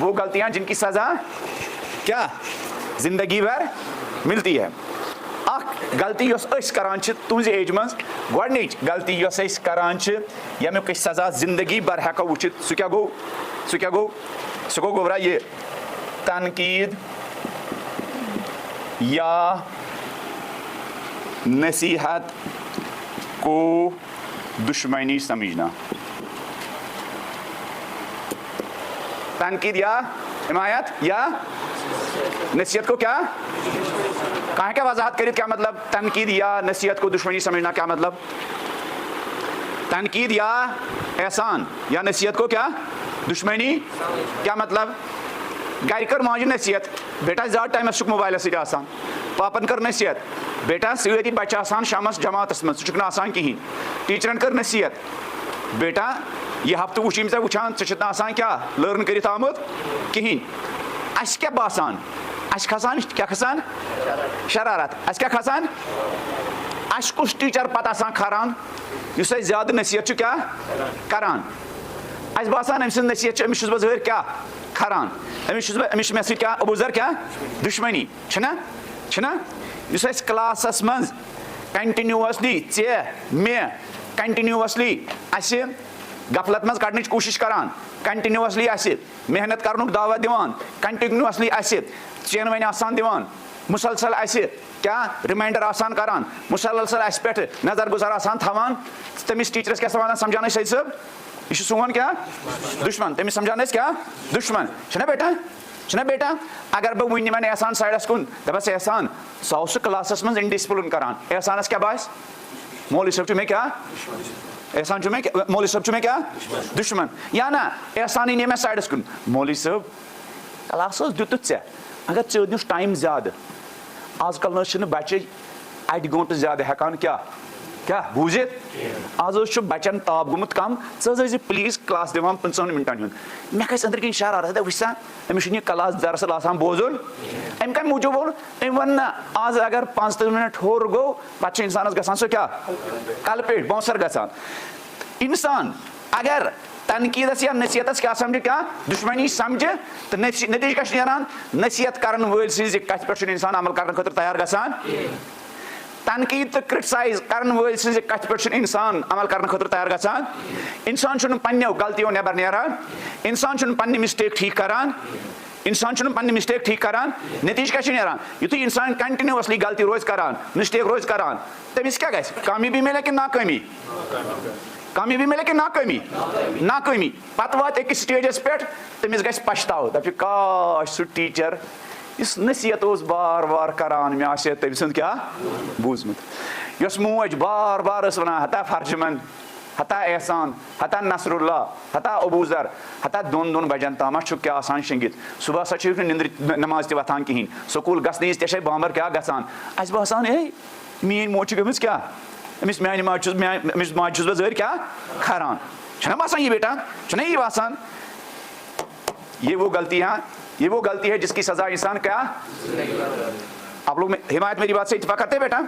وہ غلطیاں جن کی سزا کیا زندگی بھر ملتی ہے. اکھ غلطی یۄس أسۍ کران چھِ تُہنٛزِ ایجہِ منٛز گۄڈنِچ غلطی یۄس أسۍ کران چھِ ییٚمیُک أسۍ سزا زندگی بھر ہٮ۪کو وٕچھِتھ سُہ کیٛاہ گوٚو سُہ گوٚو گوٚبرا یہِ تنقیٖد یا نصیحت کو دشمنی سمجھنا. تنقید یا حمایت یا نصیحت کو کیا کہاں کیا وضاحت کریں کیا مطلب تنقید یا نصیحت کو دشمنی سمجھنا کیا مطلب. تنقید یا احسان یا نصیحت کو کیا دشمنی کیا مطلب. گھر کر ماجہِ نصیحت بیٹا زیادٕ ٹایمَس چھُکھ موبایلَس سۭتۍ آسان پاپَن کٔر نصیحت بیٹا سٲری بَچہِ آسان شامَس جماعتَس منٛز ژٕ چھُکھ نہٕ آسان کِہیٖنۍ. ٹیٖچرَن کٔر نصیحت بیٹا یہِ ہفتہٕ وٕچھ یِم ژےٚ وٕچھان ژٕ چھُکھ نہٕ آسان کیٛاہ لٔرن کٔرِتھ آمُت کِہیٖنۍ. اَسہِ کیٛاہ باسان اَسہِ کھسان کیٛاہ کھسان شرارت. اَسہِ کیٛاہ کھسان اَسہِ کُس ٹیٖچر پَتہٕ آسان کھران یُس اَسہِ زیادٕ نصیحت چھُ کیٛاہ کران. اَسہِ باسان أمۍ سٕنٛز نصیحت چھِ أمِس چھُس بہٕ ظٲہِر کیٛاہ کھران أمِس چھُ مےٚ سۭتۍ کیٛاہ ابوٗذر کیٛاہ دُشمنی چھُنہ یُس اَسہِ کلاسس منٛز کنٹِنیوٗسلی ژےٚ مےٚ کنٹِنیوٗسلی اَسہِ غفلت منٛز کڑنٕچ کوٗشِش کران کنٹِنیوٗسلی اَسہِ محنت کرنُک دعوت دِوان کنٹِنیوٗسلی اَسہِ چینہٕ وَنہِ آسان دِوان مُسلسل اَسہِ کیٛاہ رِماینڈر آسان کران مُسلسل اَسہِ پٮ۪ٹھ نظر گُزار آسان تھاوان تٔمِس ٹیٖچرس کیٛاہ وَنان سمجھان أسۍ سعید صٲب یہِ چھُ سون کیٛاہ دُشمن تٔمِس سمجھان أسۍ کیٛاہ دُشمن چھُنہ بیٹا اگر بہٕ وٕنہِ نِمن احسان سایڈس کُن دپس احسان سُہ اوس سُہ کلاسس منٛز اِنڈسپلن کران احسانس کیٛاہ باسہِ مولوی صٲب چھُ مےٚ کیٛاہ احسان چھُ مےٚ مولوی صٲب چھُ مےٚ کیٛاہ دُشمن یا نہ احسانٕے نِیہِ مےٚ سایڈس کُن مولوی صٲب کلاسس دِتُتھ ژےٚ اگر ژےٚ دیُتھ ٹایم زیادٕ آز کل نہ چھِنہٕ بچہِ اَڑِ گٲنٛٹہٕ زیادٕ ہٮ۪کان کیٛاہ بوٗزِتھ آز حظ چھُ بچن تاپ گوٚمُت کم ژٕ حظ ٲسۍ پلیٖز کلاس دِوان 15 مِنٹن ہُنٛد مےٚ کھسہِ أنٛدرۍ کِنۍ شرارت وٕچھ سا أمِس چھُنہٕ یہِ کلاس دراصل آسان بوزُن أمۍ کمہِ موٗجوٗب ووٚن أمۍ ووٚن نہ آز اگر 15 مِنٹ ہیوٚر گوٚو پتہٕ چھُ اِنسانس گژھان سُہ کیٛاہ کلہٕ پیٚٹھۍ بونسر گژھان. انسان اگر تنقیٖدس یا نصیحتس کیٛاہ سمجھِ کیٛاہ دُشمنی سمجھِ تہٕ نتیٖجہٕ کیٛاہ چھُ نیران نصیحت کرن وٲلۍ سٕنٛزِ کتھِ پٮ۪ٹھ چھُنہٕ انسان عمل کرنہٕ خٲطرٕ تیار گژھان. تنقیٖد تہٕ کرٹسایز کرن وٲلۍ سٕنٛزِ کتھِ پٮ۪ٹھ چھُنہٕ انسان عمل کرنہٕ خٲطرٕ تیار گژھان. انسان چھُنہٕ پننیو غلطیو نٮ۪بر نیران انسان چھُنہٕ پننہِ مسٹیک ٹھیٖک کران نتیٖجہٕ کیٛاہ چھُ نیران یُتھُے انسان کنٹِنیوسلی غلطی روزِ کران مسٹیک روزِ کران تٔمِس کیٛاہ گژھِ کامیٲبی مِلہِ کِنہٕ ناکٲمی پتہٕ واتہِ أکِس سٹیجس پٮ۪ٹھ تٔمِس گژھِ پچھتاو دپہِ کاش سُہ ٹیٖچر یُس نصیحت اوس بار بار کران مےٚ آسہِ ہا تٔمۍ سُنٛد کیٛاہ بوٗزمُت یۄس موج بار بار ٲس ونان ہتا فرجمن ہتا احسان ہتا نصر اللہ ہتا ابوٗذر ہتا 2 بجن تامتھ چھُکھ کیٛاہ آسان شٔنگِتھ صبح ہسا چھُکھ نہٕ نِندرِ نماز تہِ وۄتھان کِہینۍ سکوٗل گژھنہٕ وِزِ تہِ چھے بامبر کیٛاہ گژھان اَسہِ باسان ہے میٲنۍ موج چھِ گٔمٕژ کیٛاہ أمِس ماجہِ چھُس بہٕ ظٲہِر کیٛاہ کھران چھُنہ باسان یہِ بیٹا چھُنہ یی باسان یہ وہ غلطی ہے جس کی سزا انسان کیا آپ لوگ حمایت میری بات سے اتفاق کرتے بیٹا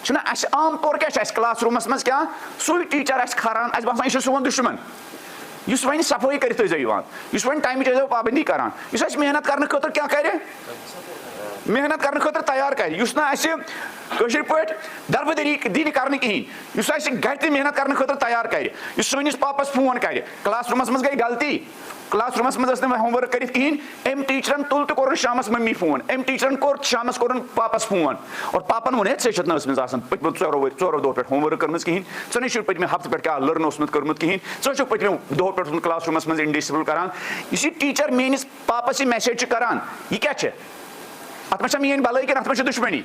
چھُنہ اَسہِ عام طور کیٛاہ چھُ اَسہِ کلاس روٗمس منٛز کیٛاہ سُے ٹیٖچر اَسہِ کھران اَسہِ باسان یہِ چھُ سون دُشمن یُس وۄنۍ صفٲیی کٔرِتھ ٲسۍزیو یِوان یُس وۄنۍ ٹایمٕچ ٲسۍزیو پابنٛدی کران یُس اَسہِ محنت کرنہٕ خٲطرٕ کیٛاہ کرِ محنت کرنہٕ خٲطرٕ تیار کرِ یُس نہٕ اَسہِ کٲشِر پٲٹھۍ دربٕدٔری دِنہِ کرنہٕ کِہینۍ یُس اَسہِ گرِ تہِ محنت کرنہٕ خٲطرٕ تیار کرِ یُس سٲنِس پاپس فون کرِ کلاس روٗمس منٛز گٔے غلطی کلاس روٗمس منٛز ٲس نہٕ ہوم ؤرک کٔرِتھ کِہینۍ أمۍ ٹیٖچرن تُل تہٕ کوٚرُن شامس مٔمی فون أمۍ ٹیٖچرن کوٚر شامس کوٚرُن پاپس فون اور پاپن ووٚن ہے ژےٚ چھَتھ نہٕ ٲسمٕژ آسان پٔتمہِ 4 دۄہ پٮ۪ٹھ ہوم ؤرک کٔرمٕژ کِہینۍ ژٕ نَے چھُکھ پٔتمہِ ہفتہٕ پٮ۪ٹھ کیٛاہ لٔرن اوسمُت کوٚرمُت کِہینۍ ژٕ چھُکھ پٔتمہِ دۄہ پٮ۪ٹھ کلاس روٗمس منٛز اِنڈسپلن کران یُس یہِ ٹیٖچر میٲنِس پاپس یہِ میسیج چھُ کران یہِ کیٛاہ چھِ اتھ منٛز چھا میٲنۍ بلٲے کِنہٕ اتھ منٛز چھِ دُشمنی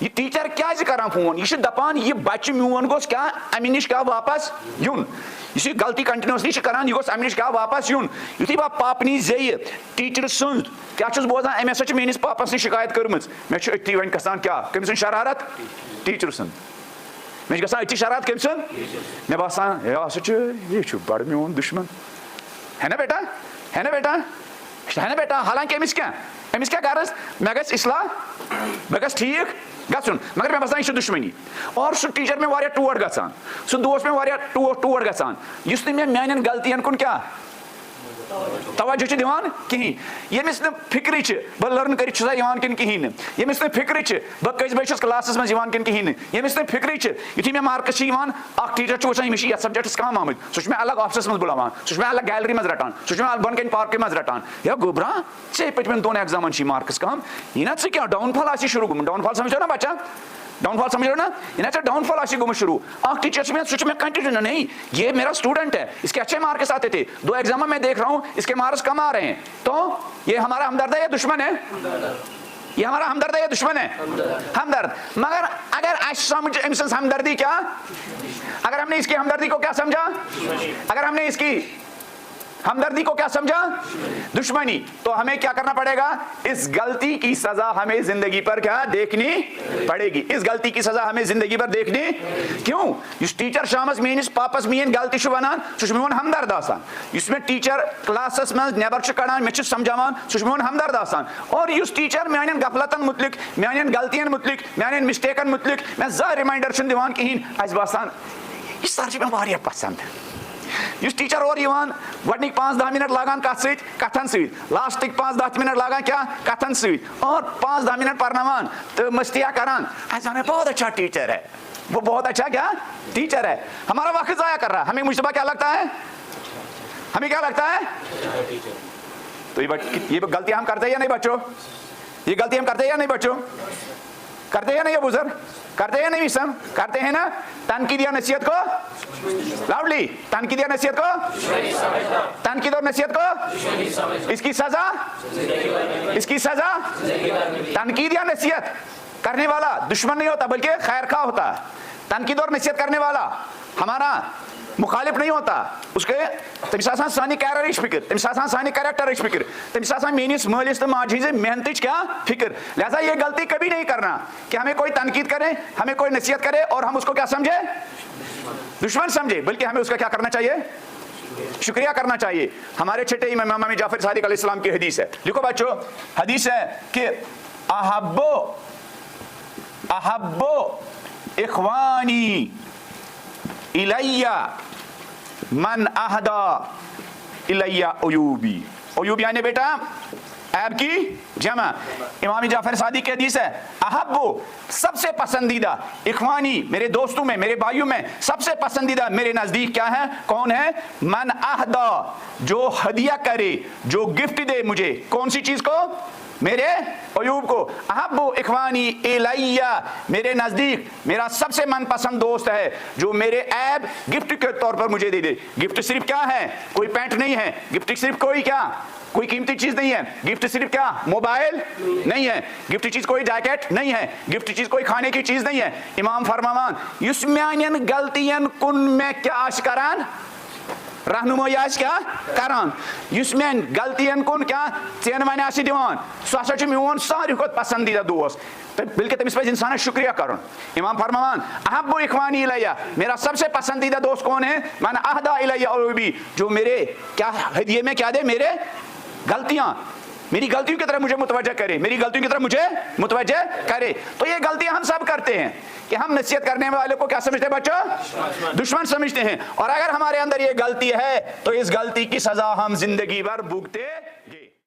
یہِ ٹیٖچر کیٛازِ کران فون یہِ چھُ دپان یہِ بچہِ میون گوٚژھ کیٛاہ امہِ نِش کیٛاہ واپس یُن یُس یہِ غلطی کنٹِنیوسلی چھِ کران یہِ گوٚژھ امہِ نِش کیٛاہ واپس یُن یُتھُے بہٕ پاپنہِ زیٚیہِ ٹیٖچرٕ سٕنٛز کیٛاہ چھُس بوزان أمۍ ہسا چھِ میٲنِس پاپس نِش شِکایت کٔرمٕژ مےٚ چھُ أتھی وۄنۍ گژھان کیٛاہ کٔمۍ سٕنٛز شرارت ٹیٖچرٕ سٕنٛز مےٚ چھِ گژھان أتھی شرارت کٔمۍ سٕنٛز مےٚ باسان ہے ہسا چھُ یہِ چھُ بڑٕ میون دُشمن ہے نا بیٹا حالانکہِ أمِس کیٛاہ غرض مےٚ گژھِ اصلاح مےٚ گژھِ ٹھیٖک گژھُن مگر مےٚ باسان یہِ چھُ دُشمنی اور سُہ ٹیٖچر مےٚ واریاہ ٹوٹھ گژھان سُہ دوس مےٚ واریاہ ٹوٹھ گژھان یُس نہٕ مےٚ میانٮ۪ن غلطین کُن کیٛاہ توجہ دِوان کِہیٖنۍ ییٚمِس نہٕ فِکرِ چھِ بہٕ لٔرن کٔرِتھ چھُسا یِوان کِنہٕ کِہیٖنۍ نہٕ ییٚمِس نہٕ فِکرِ چھِ بہٕ کٔژِ بجہِ چھُس کلاسس منٛز یِوان کِنہٕ کِہیٖنۍ نہٕ ییٚمِس نہٕ فِکرِ چھِ یُتھُے مےٚ مارکٕس چھِ یِوان اکھ ٹیٖچر چھُ وٕچھان أمِس چھِ یتھ سبجکٹس کم آمٕتۍ سُہ چھُ مےٚ الگ آفسس منٛز بُلاوان سُہ چھُ مےٚ الگ گیلری منٛز رٹان سُہ چھُ مےٚ بۄن کَنہِ پارکہِ منٛز رٹان ہے گوٚبرا ژےٚ پٔتمٮ۪ن 2 ایگزامن چھِ مارکٕس کم یہِ نا ژٕ کیٛاہ ڈاوُن فال آسی شروٗع گوٚمُت ڈاوُن فال سمجھو نا بچا ڈاؤن فال سمجھ رہے ہو نا یہ نا ڈاؤن فال آسی گوٚمُت شروع اکھ ٹیچر میں سوچ میں کنٹینیو نہیں یہ میرا اسٹوڈنٹ ہے اس کے اچھے مارکس آتے تھے 2 ایگزاموں میں دیکھ رہا ہوں اس کے مارکس کم آ رہے ہیں تو یہ ہمارا ہمدرد ہے یا دشمن ہے یہ ہمارا ہمدرد ہے یا دشمن ہے ہمدرد مگر اگر سمجھ امس ہمدردی کیا اگر ہم نے اس کی ہمدردی کو کیا سمجھا اگر ہم نے اس کی ہمدردی کو کیا سمجھا دشمنی تو ہمیں کیا کرنا پڑے گا اس غلطی کی سزا ہمیں زندگی پر کیا دیکھنی پڑے گی اس غلطی کی سزا ہمیں زندگی پر دیکھنی کیوں اس ٹیچر شامس میانس پاپس مین غلطی چھ ونان سہ چھ میون ہمدرد آسان اس میں ٹیچر کلاسس من نیبر چھ کڑان مے چھ سمجھاوان سہ چھ میون ہمدرد آسان اور اس ٹیچر میانن غفلتن متعلق میانن غلطین متعلق میانن مسٹیکن متعلق میں زانٛہہ ریمائنڈر چھ دِوان کہین اس باسان یہ سر چھ مے واریاہ پسند اس ٹیچر اور یوان گۄڈنِکۍ 5-10 منٹ لاگان کتھ سۭتۍ کتھن سۭتۍ لاسٹٕکۍ 5-10 منٹ لاگان کیا کتھن سۭتۍ اور 5-10 منٹ پرناوان تہٕ مستیاں کران ایسا بہت اچھا ٹیچر ہے وہ بہت اچھا کیا ٹیچر ہے ہمارا وقت ضائع کر رہا ہے ہمیں مجتبیٰ کیا لگتا ہے ہمیں کیا لگتا ہے تو یہ غلطیاں ہم کرتے ہیں یا نہیں بچوں یہ غلطی ہم کرتے ہیں یا نہیں بچوں کرتے ہیں نا یہ بزرگ کرتے ہیں نہیں سم کرتے ہیں نا تنقید یا نصیحت کو لاؤڈلی تنقید یا نصیحت کو تنقید اور نصیحت کو اس کی سزا تنقید یا نصیحت کرنے والا دشمن نہیں ہوتا بلکہ خیر خواہ ہوتا ہے تنقید اور نصیحت کرنے والا ہمارا مخالف نہیں ہوتا اس کے تمس آسان سانہِ کیریرٕچ فکر تمس آسان سانہِ کریکٹرٕچ فکر تمس آسان میٲنِس مٲلِس تہٕ ماجہِ ہٕنٛزِ محنتٕچ کیا فکر لہذا یہ غلطی کبھی نہیں کرنا کہ ہمیں کوئی تنقید کرے ہمیں کوئی نصیحت کرے اور ہم اس کو کیا سمجھے دشمن سمجھے بلکہ ہمیں اس کا کیا کرنا چاہیے شکریہ کرنا چاہیے ہمارے چھٹے امام جعفر صادق علیہ السلام کی حدیث ہے لکھو بچوں حدیث ہے کہ احبو اخوانی الیہ من اہدا الیہ عیوبی عیوب یعنی بیٹا عیب کی جمع امام جعفر صادق کی حدیث ہے احبو سب سے پسندیدہ اخوانی میرے دوستوں میں میرے بھائیوں میں سب سے پسندیدہ میرے نزدیک کیا ہے کون ہے من اہدا جو ہدیہ کرے جو گفٹ دے مجھے کون سی چیز کو میرے عیوب کو احبو اخوانی الیہ میرے نزدیک میرا سب سے من پسند دوست ہے جو میرے عیب گفٹ کے طور پر مجھے دے دے گفٹ صرف کیا ہے کوئی پینٹ نہیں ہے گفٹ صرف کوئی کیا کوئی قیمتی چیز نہیں ہے گفٹ صرف کیا موبائل نہیں ہے گفٹ چیز کوئی جیکٹ نہیں ہے گفٹ چیز کوئی کھانے کی چیز نہیں ہے امام فرماوان یس میانین غلطین کن میں کیا آش کران رہنمائی آس کیا کران یس میان غلطین کن کیا چین ونے آسی دیوان سو ہسا چھ میون ساروی کھۄتہٕ پسندیدہ دوست بلکہ تمس پزِ انسانس شکریہ کرن امام فرماوان احب اخوانی الیہ میرا سب سے پسندیدہ دوست کون ہے من اہدا الیہ عیوبی جو میرے کیا ہدیے میں کیا دے میرے غلطیاں میری غلطیوں کی طرف مجھے متوجہ کرے میری غلطیوں کی طرف مجھے متوجہ کرے تو یہ غلطیاں ہم سب کرتے ہیں کہ ہم نصیحت کرنے والے کو کیا سمجھتے ہیں بچوں دشمن سمجھتے ہیں اور اگر ہمارے اندر یہ غلطی ہے تو اس غلطی کی سزا ہم زندگی بھر بھگتے